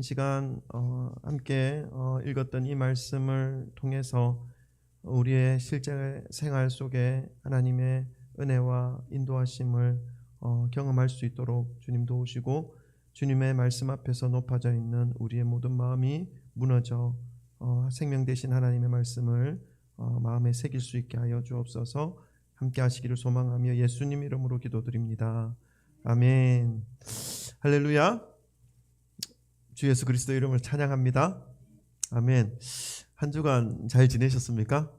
이 시간 함께 읽었던 이 말씀을 통해서 우리의 실제 생활 속에 하나님의 은혜와 인도하심을 경험할 수 있도록 주님 도우시고, 주님의 말씀 앞에서 높아져 있는 우리의 모든 마음이 무너져 생명 되신 하나님의 말씀을 마음에 새길 수 있게 하여 주옵소서. 함께 하시기를 소망하며 예수님 이름으로 기도드립니다. 아멘. 할렐루야. 주 예수 그리스도 이름을 찬양합니다. 아멘. 한 주간 잘 지내셨습니까?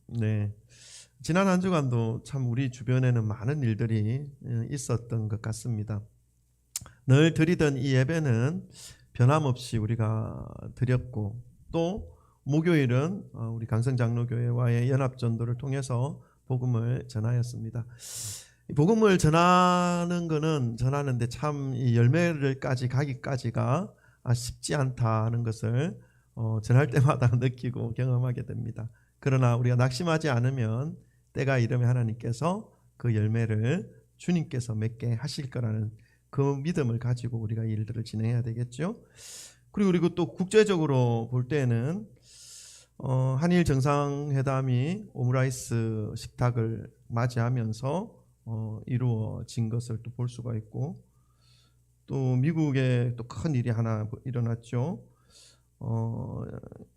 네. 지난 한 주간도 참 우리 주변에는 많은 일들이 있었던 것 같습니다. 늘 드리던 이 예배는 변함없이 우리가 드렸고, 또 목요일은 우리 강성장로교회와의 연합전도를 통해서 복음을 전하였습니다. 복음을 전하는 거는 전하는데 참 이 열매를까지 가기까지가 쉽지 않다는 것을 전할 때마다 느끼고 경험하게 됩니다. 그러나 우리가 낙심하지 않으면 때가 이르면 하나님께서 그 열매를 주님께서 맺게 하실 거라는 그 믿음을 가지고 우리가 이 일들을 진행해야 되겠죠. 그리고 또 국제적으로 볼 때는 한일 정상회담이 오므라이스 식탁을 맞이하면서 이루어진 것을 또 볼 수가 있고, 또 미국에 또 큰 일이 하나 일어났죠.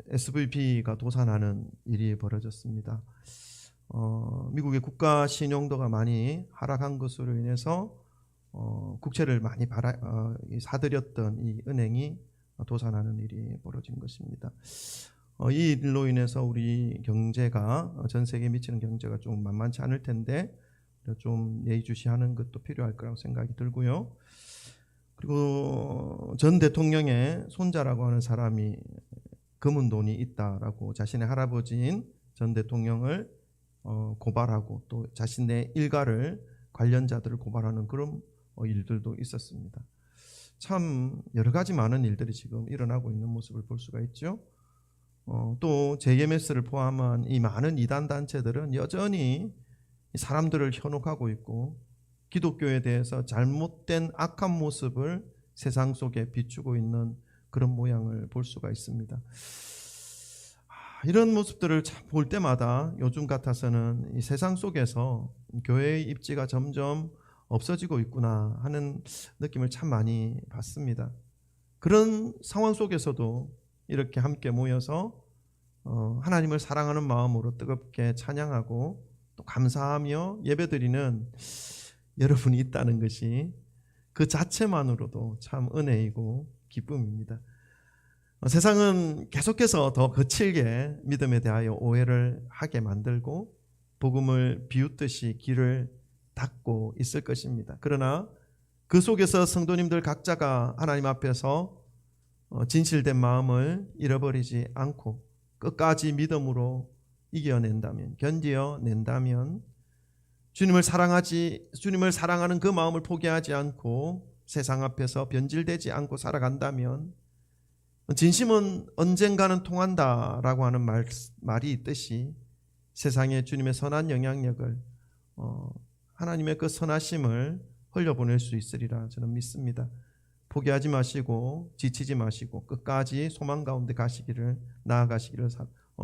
SVB가 도산하는 일이 벌어졌습니다. 미국의 국가 신용도가 많이 하락한 것으로 인해서 국채를 많이 사들였던 이 은행이 도산하는 일이 벌어진 것입니다. 이 일로 인해서 우리 경제가, 전 세계에 미치는 경제가 좀 만만치 않을 텐데 좀 예의주시하는 것도 필요할 거라고 생각이 들고요. 그리고 전 대통령의 손자라고 하는 사람이 검은 돈이 있다라고 자신의 할아버지인 전 대통령을 고발하고, 또 자신의 일가를, 관련자들을 고발하는 그런 일들도 있었습니다. 참 여러 가지 많은 일들이 지금 일어나고 있는 모습을 볼 수가 있죠. 또 JMS를 포함한 이 많은 이단 단체들은 여전히 사람들을 현혹하고 있고, 기독교에 대해서 잘못된 악한 모습을 세상 속에 비추고 있는 그런 모양을 볼 수가 있습니다. 이런 모습들을 참 볼 때마다 요즘 같아서는 이 세상 속에서 교회의 입지가 점점 없어지고 있구나 하는 느낌을 참 많이 받습니다. 그런 상황 속에서도 이렇게 함께 모여서 하나님을 사랑하는 마음으로 뜨겁게 찬양하고 또 감사하며 예배드리는 여러분이 있다는 것이 그 자체만으로도 참 은혜이고 기쁨입니다. 세상은 계속해서 더 거칠게 믿음에 대하여 오해를 하게 만들고 복음을 비웃듯이 길을 닫고 있을 것입니다. 그러나 그 속에서 성도님들 각자가 하나님 앞에서 진실된 마음을 잃어버리지 않고 끝까지 믿음으로 이겨낸다면, 견디어낸다면, 주님을 사랑하는 그 마음을 포기하지 않고 세상 앞에서 변질되지 않고 살아간다면, 진심은 언젠가는 통한다라고 하는 말이 있듯이 세상에 주님의 선한 영향력을, 하나님의 그 선하심을 흘려보낼 수 있으리라 저는 믿습니다. 포기하지 마시고 지치지 마시고 끝까지 소망 가운데 나아가시기를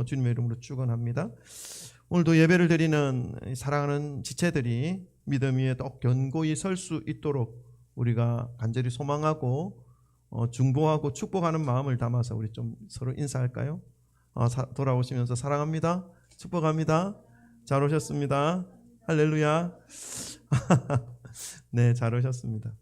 주님의 이름으로 축원합니다. 오늘도 예배를 드리는 사랑하는 지체들이 믿음 위에 더 견고히 설 수 있도록 우리가 간절히 소망하고 중보하고 축복하는 마음을 담아서 우리 좀 서로 인사할까요? 돌아오시면서 사랑합니다, 축복합니다, 잘 오셨습니다, 할렐루야. 네, 잘 오셨습니다.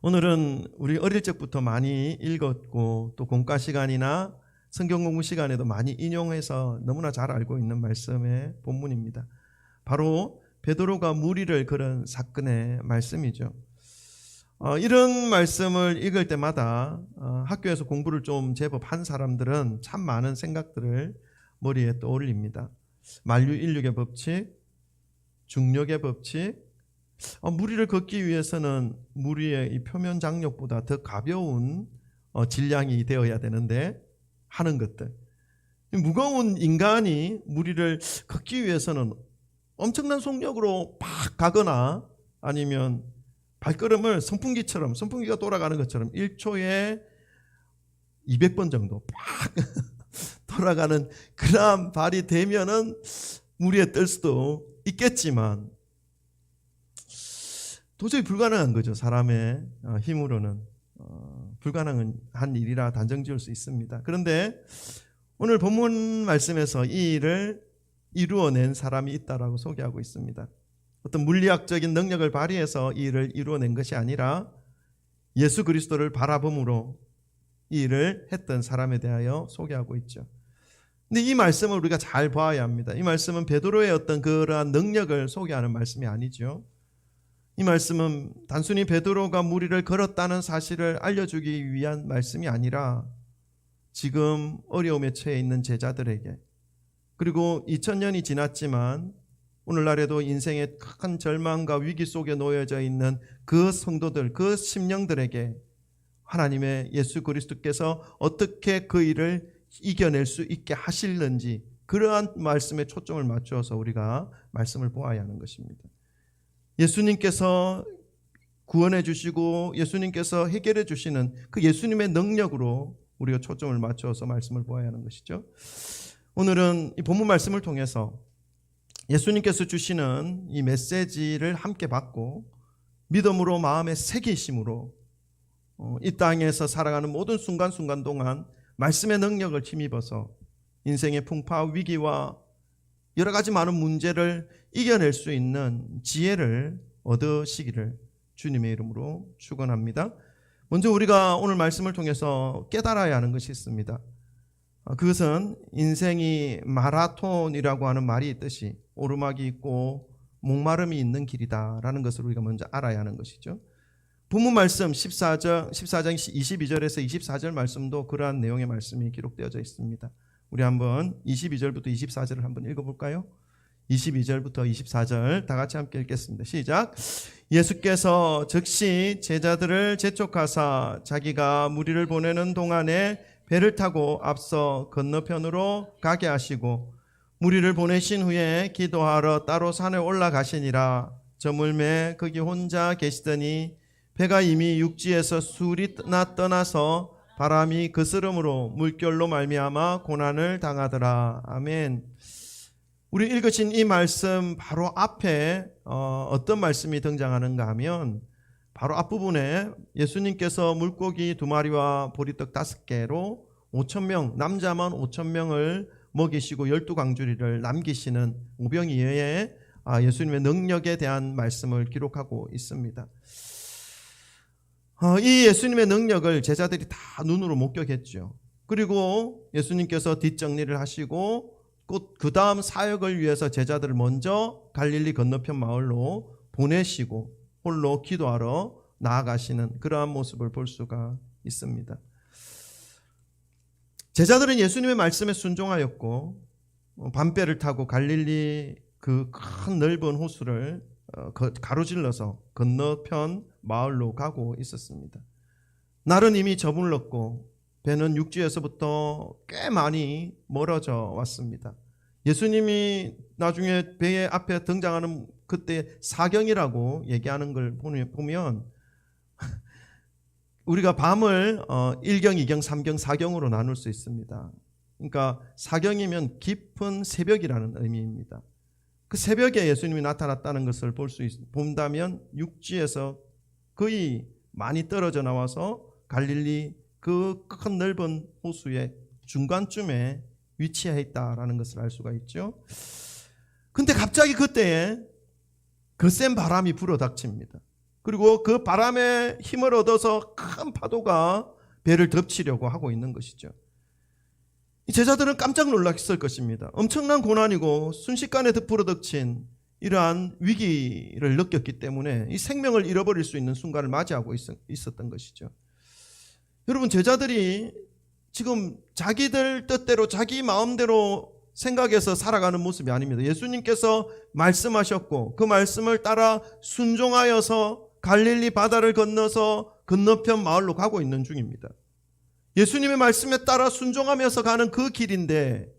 오늘은 우리 어릴 적부터 많이 읽었고 또 공과 시간이나 성경 공부 시간에도 많이 인용해서 너무나 잘 알고 있는 말씀의 본문입니다. 바로 베드로가 무리를 그런 사건의 말씀이죠. 이런 말씀을 읽을 때마다 학교에서 공부를 좀 제법 한 사람들은 참 많은 생각들을 머리에 떠올립니다. 만유인력의 법칙, 중력의 법칙, 무리를 걷기 위해서는 무리의 이 표면 장력보다 더 가벼운 질량이 되어야 되는데 하는 것들, 무거운 인간이 무리를 걷기 위해서는 엄청난 속력으로 팍 가거나 아니면 발걸음을 선풍기가 돌아가는 것처럼 1초에 200번 정도 팍 돌아가는 그러한 발이 되면은 물 위에 뜰 수도 있겠지만 도저히 불가능한 거죠. 사람의 힘으로는 불가능한 일이라 단정지을 수 있습니다. 그런데 오늘 본문 말씀에서 이 일을 이루어낸 사람이 있다라고 소개하고 있습니다. 어떤 물리학적인 능력을 발휘해서 이 일을 이루어낸 것이 아니라 예수 그리스도를 바라봄으로 이 일을 했던 사람에 대하여 소개하고 있죠. 근데 이 말씀을 우리가 잘 봐야 합니다. 이 말씀은 베드로의 어떤 그러한 능력을 소개하는 말씀이 아니죠. 이 말씀은 단순히 베드로가 무리를 걸었다는 사실을 알려주기 위한 말씀이 아니라 지금 어려움에 처해 있는 제자들에게, 그리고 2000년이 지났지만 오늘날에도 인생의 큰 절망과 위기 속에 놓여져 있는 그 성도들, 그 심령들에게 하나님의 예수 그리스도께서 어떻게 그 일을 이겨낼 수 있게 하실는지, 그러한 말씀에 초점을 맞추어서 우리가 말씀을 보아야 하는 것입니다. 예수님께서 구원해 주시고 예수님께서 해결해 주시는 그 예수님의 능력으로 우리가 초점을 맞춰서 말씀을 보아야 하는 것이죠. 오늘은 이 본문 말씀을 통해서 예수님께서 주시는 이 메시지를 함께 받고 믿음으로 마음에 새기심으로 이 땅에서 살아가는 모든 순간순간 동안 말씀의 능력을 힘입어서 인생의 풍파 위기와 여러 가지 많은 문제를 이겨낼 수 있는 지혜를 얻으시기를 주님의 이름으로 축원합니다. 먼저 우리가 오늘 말씀을 통해서 깨달아야 하는 것이 있습니다. 그것은 인생이 마라톤이라고 하는 말이 있듯이 오르막이 있고 목마름이 있는 길이다라는 것을 우리가 먼저 알아야 하는 것이죠. 본문 말씀 14장 22절에서 24절 말씀도 그러한 내용의 말씀이 기록되어져 있습니다. 우리 한번 22절부터 24절을 한번 읽어볼까요? 22절부터 24절 다 같이 함께 읽겠습니다. 시작. 예수께서 즉시 제자들을 재촉하사 자기가 무리를 보내는 동안에 배를 타고 앞서 건너편으로 가게 하시고 무리를 보내신 후에 기도하러 따로 산에 올라가시니라. 저물매 거기 혼자 계시더니 배가 이미 육지에서 술이 떠나서 바람이 거스름으로 물결로 말미암아 고난을 당하더라. 아멘. 우리 읽으신 이 말씀 바로 앞에 어떤 말씀이 등장하는가 하면 바로 앞부분에 예수님께서 물고기 2마리와 보리떡 5개로 5,000명, 남자만 5,000명을 먹이시고 12광주리를 남기시는 오병이어의 예수님의 능력에 대한 말씀을 기록하고 있습니다. 이 예수님의 능력을 제자들이 다 눈으로 목격했죠. 그리고 예수님께서 뒷정리를 하시고 그 다음 사역을 위해서 제자들을 먼저 갈릴리 건너편 마을로 보내시고 홀로 기도하러 나아가시는 그러한 모습을 볼 수가 있습니다. 제자들은 예수님의 말씀에 순종하였고 밤배를 타고 갈릴리 그 큰 넓은 호수를 가로질러서 건너편 마을로 가고 있었습니다. 날은 이미 저물렀고 배는 육지에서부터 꽤 많이 멀어져 왔습니다. 예수님이 나중에 배 앞에 등장하는 그때 사경이라고 얘기하는 걸 보면 우리가 밤을 1경, 2경, 3경, 4경으로 나눌 수 있습니다. 그러니까 사경이면 깊은 새벽이라는 의미입니다. 그 새벽에 예수님이 나타났다는 것을 본다면 육지에서 거의 많이 떨어져 나와서 갈릴리 그 큰 넓은 호수의 중간쯤에 위치해 있다라는 것을 알 수가 있죠. 근데 갑자기 그때에 거센 바람이 불어닥칩니다. 그리고 그 바람의 힘을 얻어서 큰 파도가 배를 덮치려고 하고 있는 것이죠. 이 제자들은 깜짝 놀랐을 것입니다. 엄청난 고난이고 순식간에 불어닥친 이러한 위기를 느꼈기 때문에 이 생명을 잃어버릴 수 있는 순간을 맞이하고 있었던 것이죠. 여러분, 제자들이 지금 자기들 뜻대로 자기 마음대로 생각해서 살아가는 모습이 아닙니다. 예수님께서 말씀하셨고 그 말씀을 따라 순종하여서 갈릴리 바다를 건너서 건너편 마을로 가고 있는 중입니다. 예수님의 말씀에 따라 순종하면서 가는 그 길인데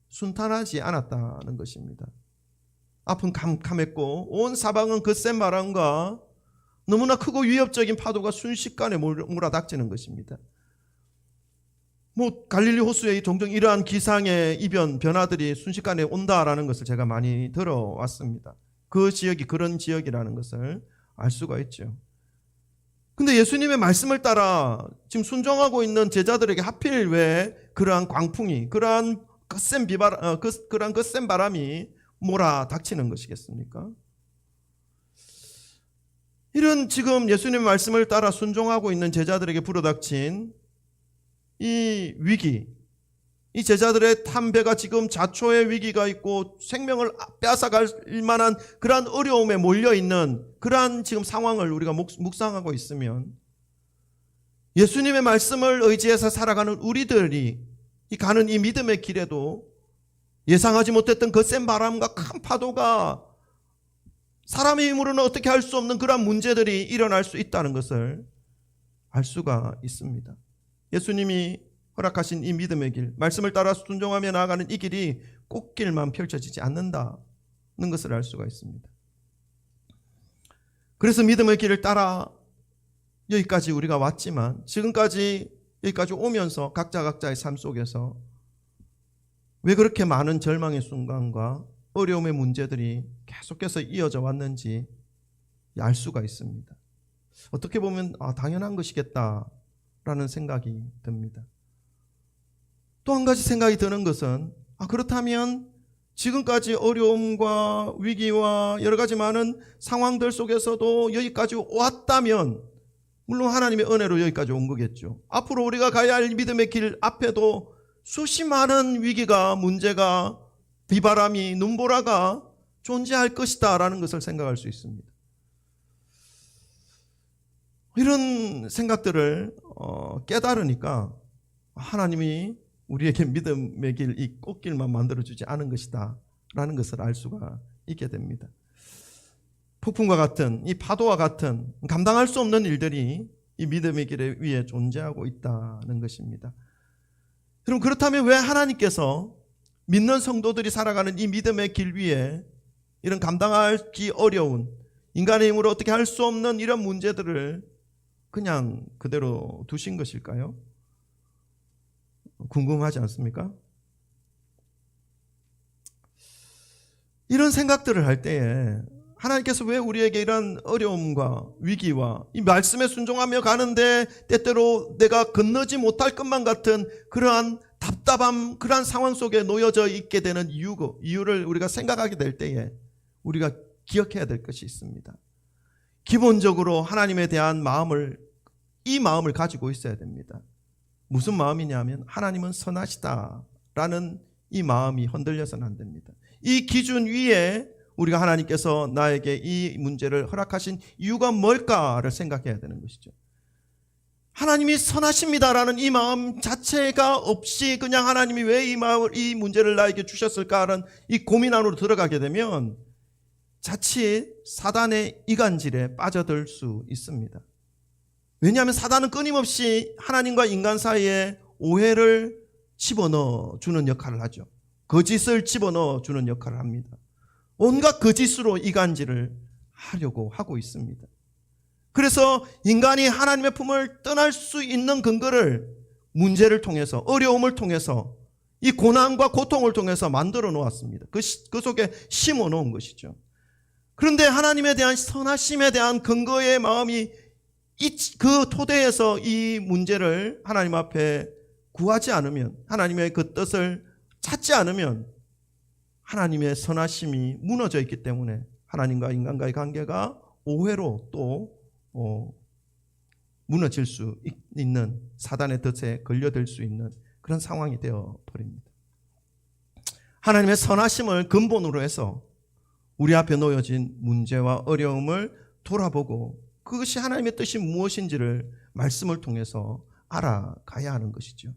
순탄하지 않았다는 것입니다. 앞은 캄캄했고 온 사방은 그 센 바람과 너무나 크고 위협적인 파도가 순식간에 몰아닥치는 것입니다. 갈릴리 호수에 종종 이러한 기상의 이변, 변화들이 순식간에 온다라는 것을 제가 많이 들어왔습니다. 그 지역이 그런 지역이라는 것을 알 수가 있죠. 근데 예수님의 말씀을 따라 지금 순종하고 있는 제자들에게 하필 왜 그러한 광풍이, 그러한 거센 바람이 몰아닥치는 것이겠습니까? 이런 지금 예수님의 말씀을 따라 순종하고 있는 제자들에게 불어닥친 이 위기, 이 제자들의 탄 배가 지금 자초의 위기가 있고 생명을 빼앗아갈 만한 그러한 어려움에 몰려있는 그러한 지금 상황을 우리가 묵상하고 있으면 예수님의 말씀을 의지해서 살아가는 우리들이 가는 이 믿음의 길에도 예상하지 못했던 그 센 바람과 큰 파도가 사람의 힘으로는 어떻게 할 수 없는 그러한 문제들이 일어날 수 있다는 것을 알 수가 있습니다. 예수님이 허락하신 이 믿음의 길, 말씀을 따라 순종하며 나아가는 이 길이 꽃길만 펼쳐지지 않는다는 것을 알 수가 있습니다. 그래서 믿음의 길을 따라 여기까지 우리가 왔지만 지금까지 여기까지 오면서 각자의 삶 속에서 왜 그렇게 많은 절망의 순간과 어려움의 문제들이 계속해서 이어져 왔는지 알 수가 있습니다. 어떻게 보면 당연한 것이겠다라는 생각이 듭니다. 또 한 가지 생각이 드는 것은 그렇다면 지금까지 어려움과 위기와 여러 가지 많은 상황들 속에서도 여기까지 왔다면 물론 하나님의 은혜로 여기까지 온 거겠죠. 앞으로 우리가 가야 할 믿음의 길 앞에도 수십 많은 위기가, 문제가, 비바람이, 눈보라가 존재할 것이다 라는 것을 생각할 수 있습니다. 이런 생각들을 깨달으니까 하나님이 우리에게 믿음의 길, 이 꽃길만 만들어주지 않은 것이다 라는 것을 알 수가 있게 됩니다. 폭풍과 같은, 이 파도와 같은 감당할 수 없는 일들이 이 믿음의 길 위에 존재하고 있다는 것입니다. 그럼 그렇다면 왜 하나님께서 믿는 성도들이 살아가는 이 믿음의 길 위에 이런 감당하기 어려운, 인간의 힘으로 어떻게 할 수 없는 이런 문제들을 그냥 그대로 두신 것일까요? 궁금하지 않습니까? 이런 생각들을 할 때에 하나님께서 왜 우리에게 이런 어려움과 위기와 이 말씀에 순종하며 가는데 때때로 내가 건너지 못할 것만 같은 그러한 답답함, 그러한 상황 속에 놓여져 있게 되는 이유를 우리가 생각하게 될 때에 우리가 기억해야 될 것이 있습니다. 기본적으로 하나님에 대한 이 마음을 가지고 있어야 됩니다. 무슨 마음이냐면 하나님은 선하시다라는 이 마음이 흔들려서는 안 됩니다. 이 기준 위에 우리가 하나님께서 나에게 이 문제를 허락하신 이유가 뭘까를 생각해야 되는 것이죠. 하나님이 선하십니다라는 이 마음 자체가 없이 그냥 하나님이 왜 이 문제를 나에게 주셨을까라는 이 고민 안으로 들어가게 되면 자칫 사단의 이간질에 빠져들 수 있습니다. 왜냐하면 사단은 끊임없이 하나님과 인간 사이에 오해를 집어넣어 주는 역할을 하죠. 거짓을 집어넣어 주는 역할을 합니다. 온갖 거짓으로 이간질을 하려고 하고 있습니다. 그래서 인간이 하나님의 품을 떠날 수 있는 근거를 문제를 통해서, 어려움을 통해서, 이 고난과 고통을 통해서 만들어 놓았습니다. 그 속에 심어 놓은 것이죠. 그런데 하나님에 대한 선하심에 대한 근거의 마음이 그 토대에서 이 문제를 하나님 앞에 구하지 않으면, 하나님의 그 뜻을 찾지 않으면 하나님의 선하심이 무너져 있기 때문에 하나님과 인간과의 관계가 오해로 또 무너질 수 있는, 사단의 뜻에 걸려들 수 있는 그런 상황이 되어버립니다. 하나님의 선하심을 근본으로 해서 우리 앞에 놓여진 문제와 어려움을 돌아보고 그것이 하나님의 뜻이 무엇인지를 말씀을 통해서 알아가야 하는 것이죠.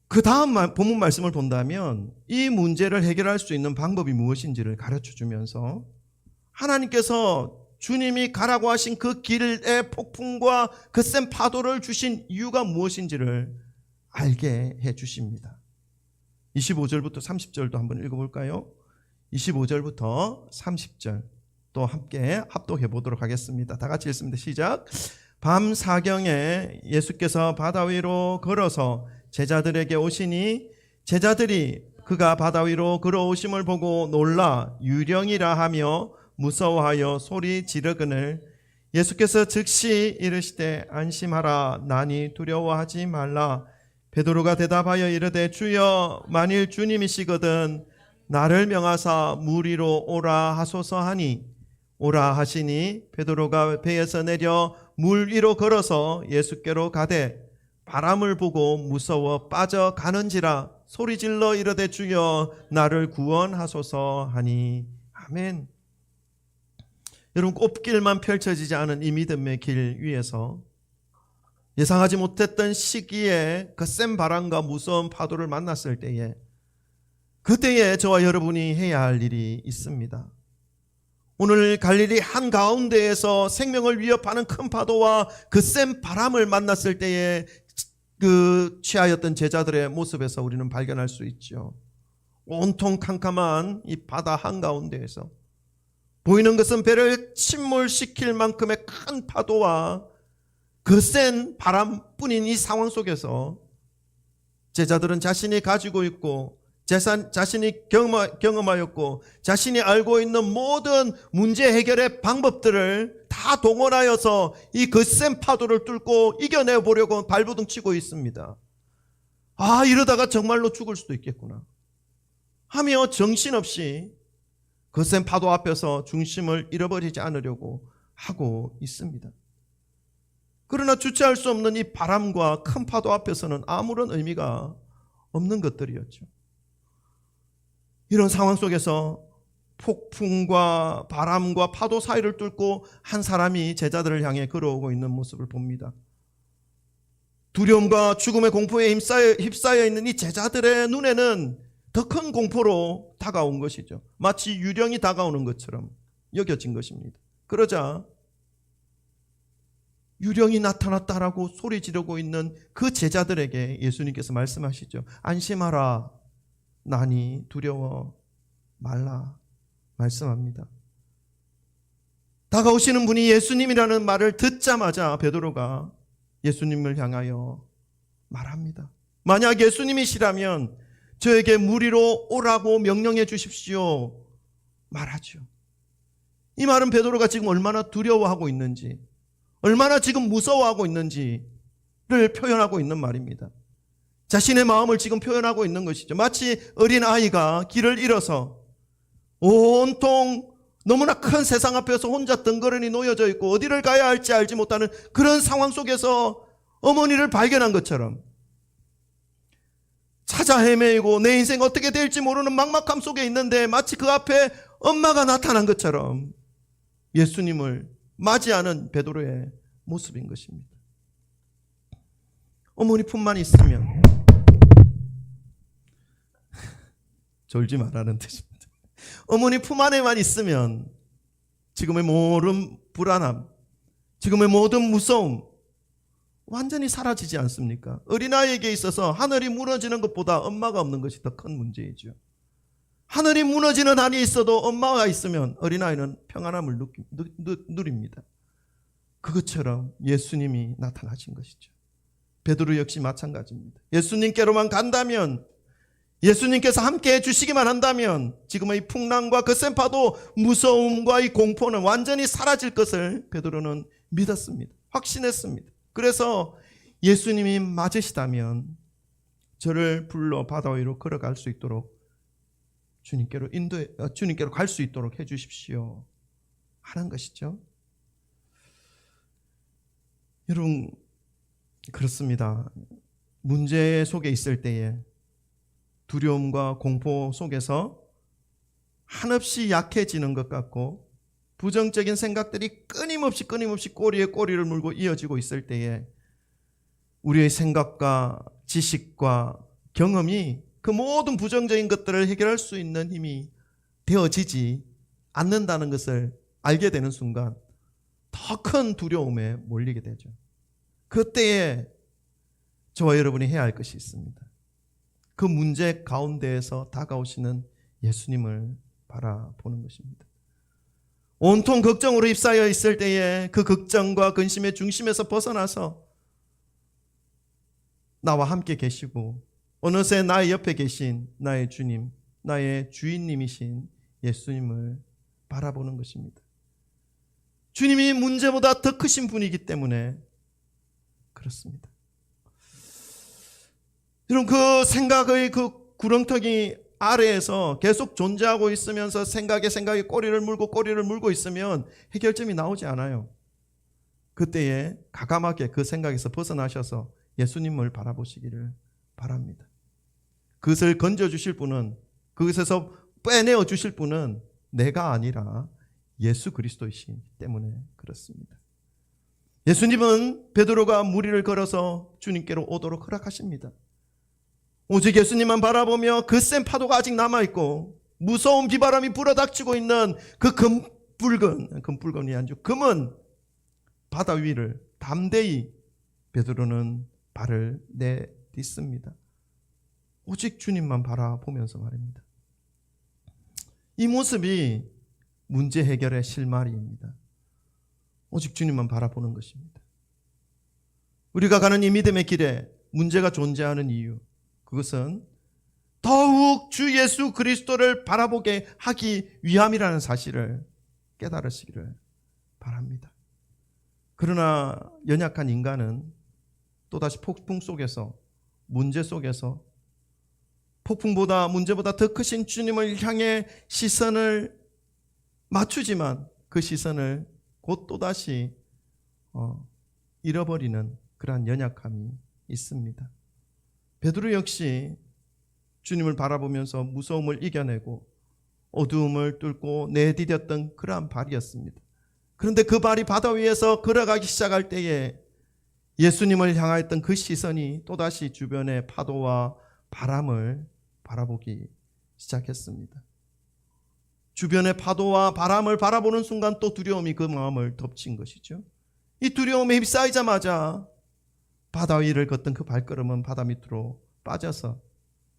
그 다음 본문 말씀을 본다면 이 문제를 해결할 수 있는 방법이 무엇인지를 가르쳐주면서 하나님께서 주님이 가라고 하신 그 길의 폭풍과 그 센 파도를 주신 이유가 무엇인지를 알게 해주십니다. 25절부터 30절도 한번 읽어볼까요? 25절부터 30절 또 함께 합독해 보도록 하겠습니다. 다 같이 읽습니다. 시작. 밤 사경에 예수께서 바다 위로 걸어서 제자들에게 오시니 제자들이 그가 바다 위로 걸어오심을 보고 놀라 유령이라 하며 무서워하여 소리 지르거늘 예수께서 즉시 이르시되 안심하라 나니 두려워하지 말라. 베드로가 대답하여 이르되 주여 만일 주님이시거든 나를 명하사 물 위로 오라 하소서 하니 오라 하시니 베드로가 배에서 내려 물 위로 걸어서 예수께로 가되 바람을 보고 무서워 빠져가는지라 소리질러 이르되 주여 나를 구원하소서 하니. 아멘. 여러분, 꽃길만 펼쳐지지 않은 이 믿음의 길 위에서 예상하지 못했던 시기에 그 센 바람과 무서운 파도를 만났을 때에 그때에 저와 여러분이 해야 할 일이 있습니다. 오늘 갈릴리 한가운데에서 생명을 위협하는 큰 파도와 그 센 바람을 만났을 때에 그 취하였던 제자들의 모습에서 우리는 발견할 수 있죠. 온통 캄캄한 이 바다 한가운데에서 보이는 것은 배를 침몰시킬 만큼의 큰 파도와 그 센 바람뿐인 이 상황 속에서 제자들은 자신이 가지고 있고 자신이 경험하였고 자신이 알고 있는 모든 문제 해결의 방법들을 다 동원하여서 이 그 센 파도를 뚫고 이겨내보려고 발버둥 치고 있습니다. 아, 이러다가 정말로 죽을 수도 있겠구나 하며 정신없이 그 센 파도 앞에서 중심을 잃어버리지 않으려고 하고 있습니다. 그러나 주체할 수 없는 이 바람과 큰 파도 앞에서는 아무런 의미가 없는 것들이었죠. 이런 상황 속에서 폭풍과 바람과 파도 사이를 뚫고 한 사람이 제자들을 향해 걸어오고 있는 모습을 봅니다. 두려움과 죽음의 공포에 휩싸여 있는 이 제자들의 눈에는 더 큰 공포로 다가온 것이죠. 마치 유령이 다가오는 것처럼 여겨진 것입니다. 그러자 유령이 나타났다라고 소리 지르고 있는 그 제자들에게 예수님께서 말씀하시죠. 안심하라 나니 두려워 말라 말씀합니다. 다가오시는 분이 예수님이라는 말을 듣자마자 베드로가 예수님을 향하여 말합니다. 만약 예수님이시라면 저에게 물 위로 오라고 명령해 주십시오 말하죠. 이 말은 베드로가 지금 얼마나 두려워하고 있는지, 얼마나 지금 무서워하고 있는지를 표현하고 있는 말입니다. 자신의 마음을 지금 표현하고 있는 것이죠. 마치 어린아이가 길을 잃어서 온통 너무나 큰 세상 앞에서 혼자 덩그러니 놓여져 있고 어디를 가야 할지 알지 못하는 그런 상황 속에서 어머니를 발견한 것처럼 찾아 헤매이고 내 인생 어떻게 될지 모르는 막막함 속에 있는데 마치 그 앞에 엄마가 나타난 것처럼 예수님을 맞이하는 베드로의 모습인 것입니다. 어머니 품만 있으면 졸지 말라는 뜻입니다. 어머니 품 안에만 있으면 지금의 모든 불안함, 지금의 모든 무서움 완전히 사라지지 않습니까? 어린아이에게 있어서 하늘이 무너지는 것보다 엄마가 없는 것이 더 큰 문제이죠. 하늘이 무너지는 한이 있어도 엄마가 있으면 어린아이는 평안함을 누립니다. 그것처럼 예수님이 나타나신 것이죠. 베드로 역시 마찬가지입니다. 예수님께로만 간다면, 예수님께서 함께 해주시기만 한다면 지금의 이 풍랑과 그 센 파도, 무서움과 이 공포는 완전히 사라질 것을 베드로는 믿었습니다. 확신했습니다. 그래서 예수님이 맞으시다면 저를 불러 바다 위로 걸어갈 수 있도록 주님께로 갈 수 있도록 해주십시오 하는 것이죠. 여러분, 그렇습니다. 문제 속에 있을 때에 두려움과 공포 속에서 한없이 약해지는 것 같고 부정적인 생각들이 끊임없이 꼬리에 꼬리를 물고 이어지고 있을 때에 우리의 생각과 지식과 경험이 그 모든 부정적인 것들을 해결할 수 있는 힘이 되어지지 않는다는 것을 알게 되는 순간 더 큰 두려움에 몰리게 되죠. 그때에 저와 여러분이 해야 할 것이 있습니다. 그 문제 가운데에서 다가오시는 예수님을 바라보는 것입니다. 온통 걱정으로 휩싸여 있을 때에 그 걱정과 근심의 중심에서 벗어나서 나와 함께 계시고 어느새 나의 옆에 계신 나의 주님, 나의 주인님이신 예수님을 바라보는 것입니다. 주님이 문제보다 더 크신 분이기 때문에 그렇습니다. 여러분, 그 생각의 그 구렁텅이 아래에서 계속 존재하고 있으면서 생각에 꼬리를 물고 있으면 해결점이 나오지 않아요. 그때에 과감하게 그 생각에서 벗어나셔서 예수님을 바라보시기를 바랍니다. 그것을 건져주실 분은, 그것에서 빼내어 주실 분은 내가 아니라 예수 그리스도이시기 때문에 그렇습니다. 예수님은 베드로가 무리를 걸어서 주님께로 오도록 허락하십니다. 오직 예수님만 바라보며 그 센 파도가 아직 남아있고 무서운 비바람이 불어닥치고 있는 그 금붉은이 아니죠, 금은 바다 위를 담대히 베드로는 발을 내딛습니다. 오직 주님만 바라보면서 말입니다. 이 모습이 문제 해결의 실마리입니다. 오직 주님만 바라보는 것입니다. 우리가 가는 이 믿음의 길에 문제가 존재하는 이유, 그것은 더욱 주 예수 그리스도를 바라보게 하기 위함이라는 사실을 깨달으시기를 바랍니다. 그러나 연약한 인간은 또다시 폭풍 속에서, 문제 속에서 폭풍보다, 문제보다 더 크신 주님을 향해 시선을 맞추지만 그 시선을 곧 또다시 잃어버리는 그러한 연약함이 있습니다. 베드로 역시 주님을 바라보면서 무서움을 이겨내고 어두움을 뚫고 내디뎠던 그러한 발이었습니다. 그런데 그 발이 바다 위에서 걸어가기 시작할 때에 예수님을 향하였던 그 시선이 또다시 주변의 파도와 바람을 바라보기 시작했습니다. 주변의 파도와 바람을 바라보는 순간 또 두려움이 그 마음을 덮친 것이죠. 이 두려움에 휩싸이자마자 바다 위를 걷던 그 발걸음은 바다 밑으로 빠져서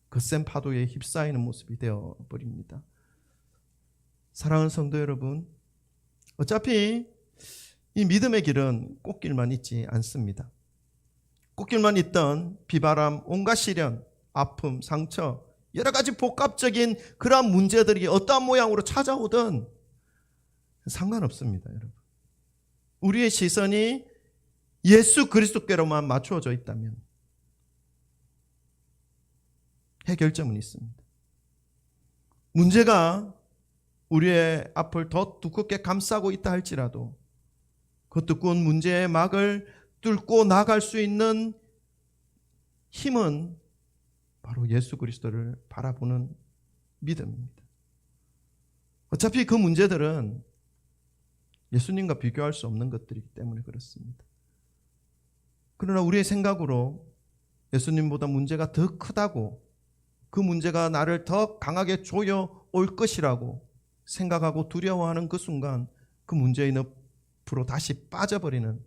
거센 파도에 휩싸이는 모습이 되어버립니다. 사랑하는 성도 여러분, 어차피 이 믿음의 길은 꽃길만 있지 않습니다. 꽃길만 있던 비바람, 온갖 시련, 아픔, 상처, 여러 가지 복합적인 그러한 문제들이 어떠한 모양으로 찾아오든 상관없습니다, 여러분. 우리의 시선이 예수 그리스도께로만 맞추어져 있다면 해결점은 있습니다. 문제가 우리의 앞을 더 두껍게 감싸고 있다 할지라도 그 두꺼운 문제의 막을 뚫고 나갈 수 있는 힘은 바로 예수 그리스도를 바라보는 믿음입니다. 어차피 그 문제들은 예수님과 비교할 수 없는 것들이기 때문에 그렇습니다. 그러나 우리의 생각으로 예수님보다 문제가 더 크다고, 그 문제가 나를 더 강하게 조여올 것이라고 생각하고 두려워하는 그 순간 그 문제의 늪으로 다시 빠져버리는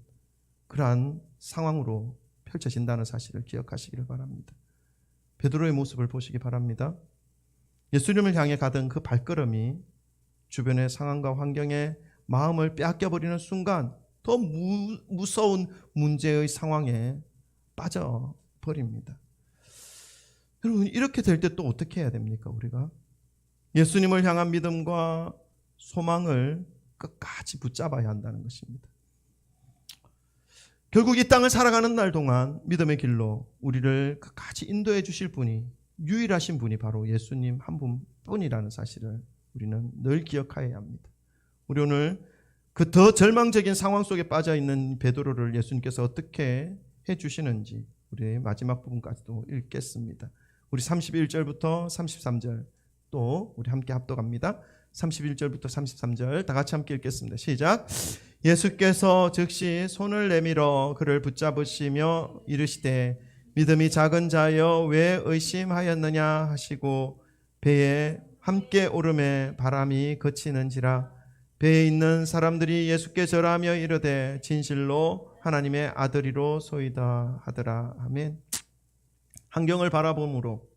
그러한 상황으로 펼쳐진다는 사실을 기억하시기를 바랍니다. 베드로의 모습을 보시기 바랍니다. 예수님을 향해 가던 그 발걸음이 주변의 상황과 환경에 마음을 빼앗겨버리는 순간 더 무서운 문제의 상황에 빠져버립니다. 여러분, 이렇게 될 때 또 어떻게 해야 됩니까? 우리가 예수님을 향한 믿음과 소망을 끝까지 붙잡아야 한다는 것입니다. 결국 이 땅을 살아가는 날 동안 믿음의 길로 우리를 끝까지 인도해 주실 분이, 유일하신 분이 바로 예수님 한 분뿐이라는 사실을 우리는 늘 기억해야 합니다. 우리 오늘 그 더 절망적인 상황 속에 빠져있는 베드로를 예수님께서 어떻게 해주시는지 우리 마지막 부분까지도 읽겠습니다. 우리 31절부터 33절 또 우리 함께 합독합니다. 31절부터 33절 다 같이 함께 읽겠습니다. 시작. 예수께서 즉시 손을 내밀어 그를 붙잡으시며 이르시되 믿음이 작은 자여 왜 의심하였느냐 하시고 배에 함께 오름에 바람이 그치는지라. 배에 있는 사람들이 예수께 절하며 이르되 진실로 하나님의 아들이로 소이다 하더라. 아멘. 환경을 바라봄으로,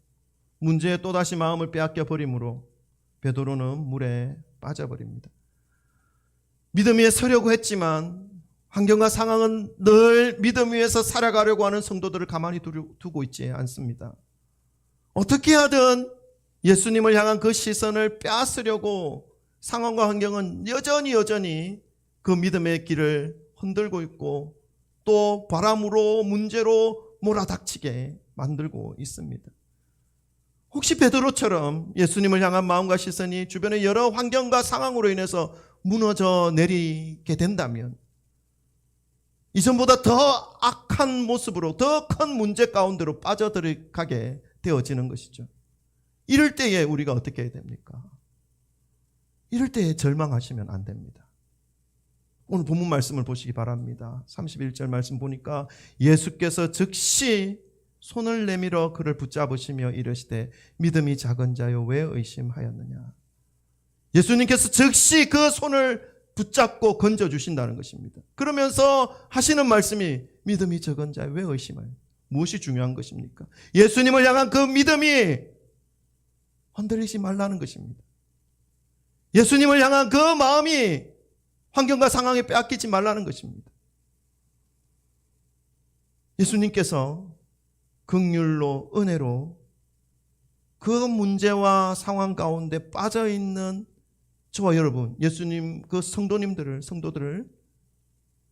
문제에 또다시 마음을 빼앗겨 버림으로 베드로는 물에 빠져버립니다. 믿음 위에 서려고 했지만 환경과 상황은 늘 믿음 위에서 살아가려고 하는 성도들을 가만히 두고 있지 않습니다. 어떻게 하든 예수님을 향한 그 시선을 빼앗으려고 상황과 환경은 여전히 그 믿음의 길을 흔들고 있고 또 바람으로 문제로 몰아닥치게 만들고 있습니다. 혹시 베드로처럼 예수님을 향한 마음과 시선이 주변의 여러 환경과 상황으로 인해서 무너져 내리게 된다면 이전보다 더 악한 모습으로 더 큰 문제 가운데로 빠져들어가게 되어지는 것이죠. 이럴 때에 우리가 어떻게 해야 됩니까? 이럴 때에 절망하시면 안 됩니다. 오늘 본문 말씀을 보시기 바랍니다. 31절 말씀 보니까 예수께서 즉시 손을 내밀어 그를 붙잡으시며 이르시되 믿음이 작은 자여 왜 의심하였느냐. 예수님께서 즉시 그 손을 붙잡고 건져주신다는 것입니다. 그러면서 하시는 말씀이 믿음이 적은 자여 왜 의심하여. 무엇이 중요한 것입니까? 예수님을 향한 그 믿음이 흔들리지 말라는 것입니다. 예수님을 향한 그 마음이 환경과 상황에 빼앗기지 말라는 것입니다. 예수님께서 긍휼로 은혜로 그 문제와 상황 가운데 빠져있는 저와 여러분, 예수님 그 성도들을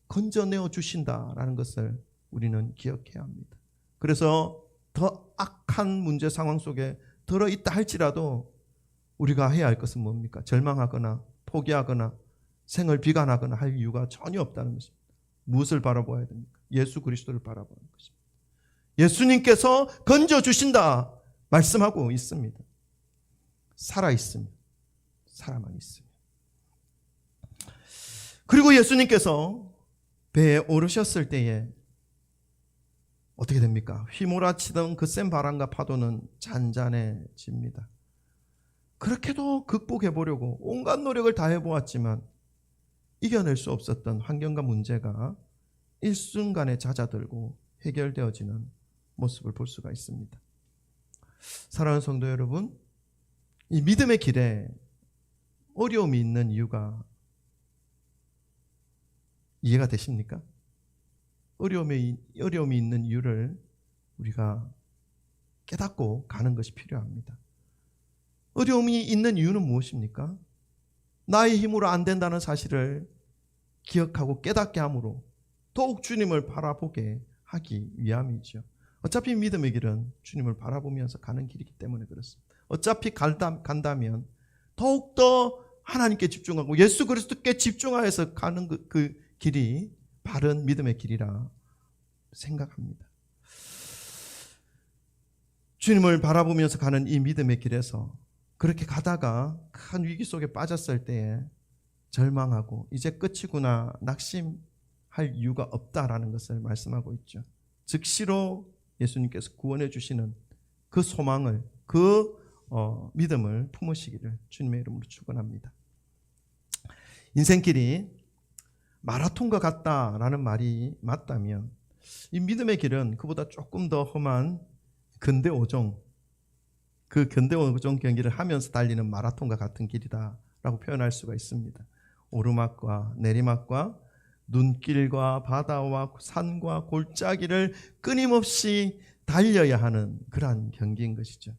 건져내어 주신다라는 것을 우리는 기억해야 합니다. 그래서 더 악한 문제 상황 속에 들어있다 할지라도 우리가 해야 할 것은 뭡니까? 절망하거나 포기하거나 생을 비관하거나 할 이유가 전혀 없다는 것입니다. 무엇을 바라보아야 됩니까? 예수 그리스도를 바라보는 것입니다. 예수님께서 건져주신다 말씀하고 있습니다. 살아있으면, 살아만 있으면. 그리고 예수님께서 배에 오르셨을 때에 어떻게 됩니까? 휘몰아치던 그 센 바람과 파도는 잔잔해집니다. 그렇게도 극복해보려고 온갖 노력을 다 해보았지만 이겨낼 수 없었던 환경과 문제가 일순간에 잦아들고 해결되어지는 모습을 볼 수가 있습니다. 사랑하는 성도 여러분, 이 믿음의 길에 어려움이 있는 이유가 이해가 되십니까? 어려움이 있는 이유를 우리가 깨닫고 가는 것이 필요합니다. 어려움이 있는 이유는 무엇입니까? 나의 힘으로 안 된다는 사실을 기억하고 깨닫게 함으로 더욱 주님을 바라보게 하기 위함이죠. 어차피 믿음의 길은 주님을 바라보면서 가는 길이기 때문에 그렇습니다. 어차피 간다면 더욱더 하나님께 집중하고 예수 그리스도께 집중하여서 가는 그 길이 바른 믿음의 길이라 생각합니다. 주님을 바라보면서 가는 이 믿음의 길에서 그렇게 가다가 큰 위기 속에 빠졌을 때에 절망하고 이제 끝이구나 낙심할 이유가 없다라는 것을 말씀하고 있죠. 즉시로 예수님께서 구원해 주시는 그 소망을, 그 믿음을 품으시기를 주님의 이름으로 축원합니다. 인생길이 마라톤과 같다라는 말이 맞다면 이 믿음의 길은 그보다 조금 더 험한 근대 5종, 그 근대 5종 경기를 하면서 달리는 마라톤과 같은 길이다라고 표현할 수가 있습니다. 오르막과 내리막과 눈길과 바다와 산과 골짜기를 끊임없이 달려야 하는 그러한 경기인 것이죠.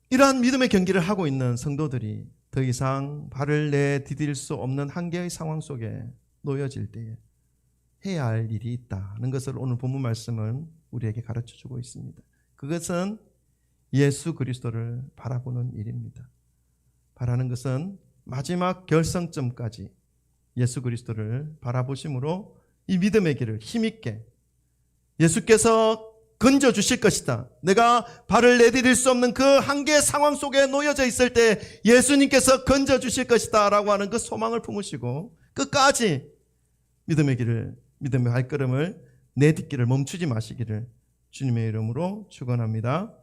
이러한 믿음의 경기를 하고 있는 성도들이 더 이상 발을 내디딜 수 없는 한계의 상황 속에 놓여질 때에 해야 할 일이 있다는 것을 오늘 본문 말씀은 우리에게 가르쳐주고 있습니다. 그것은 예수 그리스도를 바라보는 일입니다. 바라는 것은 마지막 결성점까지 예수 그리스도를 바라보심으로 이 믿음의 길을 힘있게 예수께서 건져주실 것이다. 내가 발을 내디딜 수 없는 그 한계 상황 속에 놓여져 있을 때 예수님께서 건져주실 것이다 라고 하는 그 소망을 품으시고 끝까지 믿음의 길을, 믿음의 발걸음을 내딛기를 멈추지 마시기를 주님의 이름으로 축원합니다.